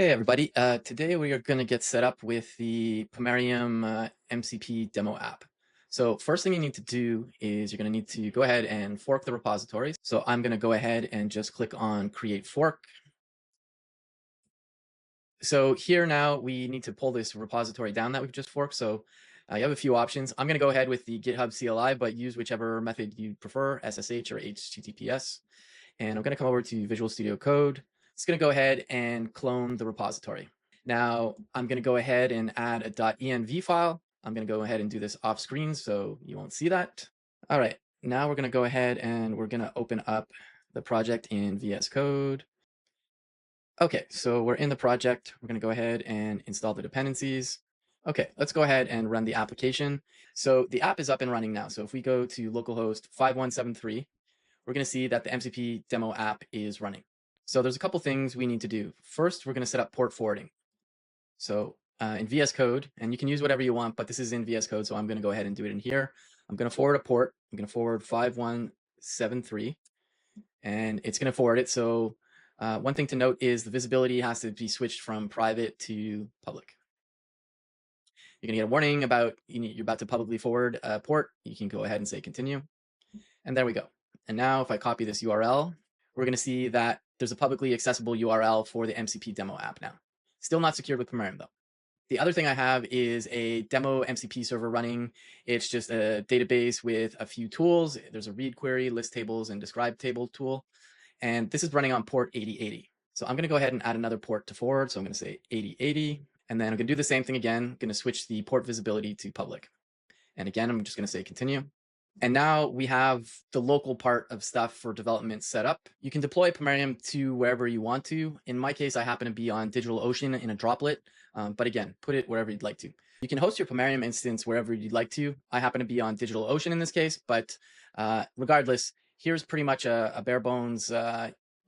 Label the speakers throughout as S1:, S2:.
S1: Hey everybody, today we are going to get set up with the Pomerium MCP demo app. So first thing you need to do is you're going to need to go ahead and fork the repositories. So I'm going to go ahead and just click on create fork. So here now we need to pull this repository down that we've just forked. So you have a few options. I'm going to go ahead with the GitHub CLI, but use whichever method you prefer, SSH or HTTPS. And I'm going to come over to Visual Studio Code. It's going to go ahead and clone the repository. Now I'm going to go ahead and add a .env file. I'm going to go ahead and do this off screen so you won't see that. All right, now we're going to go ahead and we're going to open up the project in VS Code. Okay, so we're in the project. We're going to go ahead and install the dependencies. Okay, let's go ahead and run the application. So the app is up and running now. So if we go to localhost 5173, we're going to see that the MCP demo app is running. So there's a couple things we need to do. First, we're going to set up port forwarding. So in VS Code, and you can use whatever you want, but this is in VS Code, so I'm going to go ahead and do it in here. I'm going to forward a port. I'm going to forward 5173, and it's going to forward it. So one thing to note is the visibility has to be switched from private to public. You're going to get a warning about you're about to publicly forward a port. You can go ahead and say continue. And there we go. And now if I copy this URL, we're going to see that there's a publicly accessible URL for the MCP demo app now. Still not secured with Pomerium though. The other thing I have is a demo MCP server running. It's just a database with a few tools. There's a read query, list tables, and describe table tool. And this is running on port 8080. So I'm going to go ahead and add another port to forward. So I'm going to say 8080. And then I'm going to do the same thing again. I'm going to switch the port visibility to public. And again, I'm just going to say continue. And now we have the local part of stuff for development set up. You can deploy Pomerium to wherever you want to. In my case, I happen to be on DigitalOcean in a droplet, but again, put it wherever you'd like to. You can host your Pomerium instance wherever you'd like to. I happen to be on DigitalOcean in this case, but regardless, here's pretty much a bare bones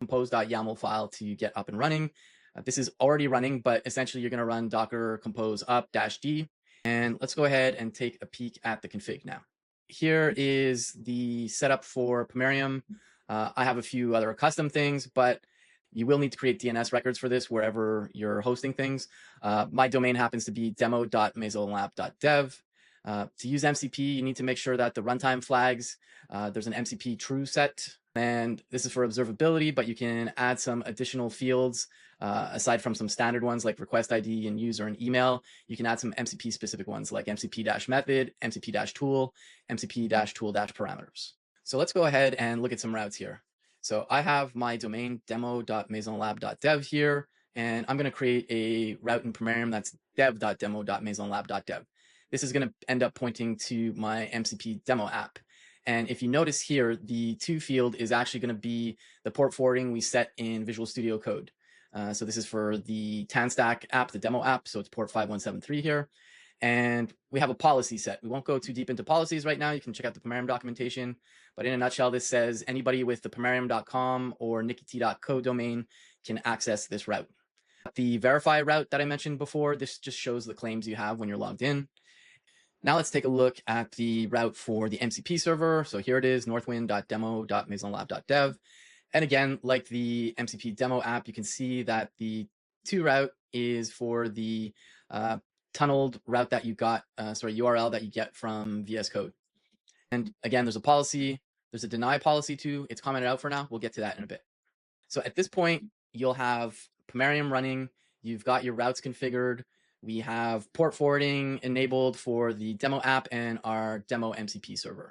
S1: compose.yaml file to get up and running. This is already running, but essentially you're going to run docker compose up -d. And let's go ahead and take a peek at the config now. Here is the setup for Pomerium. I have a few other custom things, but you will need to create DNS records for this wherever you're hosting things. My domain happens to be demo.masonlab.dev. To use MCP, you need to make sure that the runtime flags, there's an MCP true set, and this is for observability, but you can add some additional fields aside from some standard ones like request ID and user and email. You can add some MCP specific ones like MCP-method, MCP-tool, MCP-tool-parameters. So let's go ahead and look at some routes here. So I have my domain demo.masonlab.dev here, and I'm going to create a route in Pomerium that's dev.demo.masonlab.dev. This is going to end up pointing to my MCP demo app. And if you notice here, the to field is actually going to be the port forwarding we set in Visual Studio Code. So this is for the TanStack app, the demo app. So it's port 5173 here. And we have a policy set. We won't go too deep into policies right now. You can check out the Pomerium documentation. But in a nutshell, this says anybody with the pomerium.com or nikki.co domain can access this route. The verify route that I mentioned before, this just shows the claims you have when you're logged in. Now let's take a look at the route for the MCP server. So here it is, northwind.demo.masonlab.dev. And again, like the MCP demo app, you can see that the to route is for the tunneled route that you got, URL that you get from VS Code. And again, there's a policy, there's a deny policy too. It's commented out for now. We'll get to that in a bit. So at this point, you'll have Pomerium running. You've got your routes configured. We have port forwarding enabled for the demo app and our demo MCP server.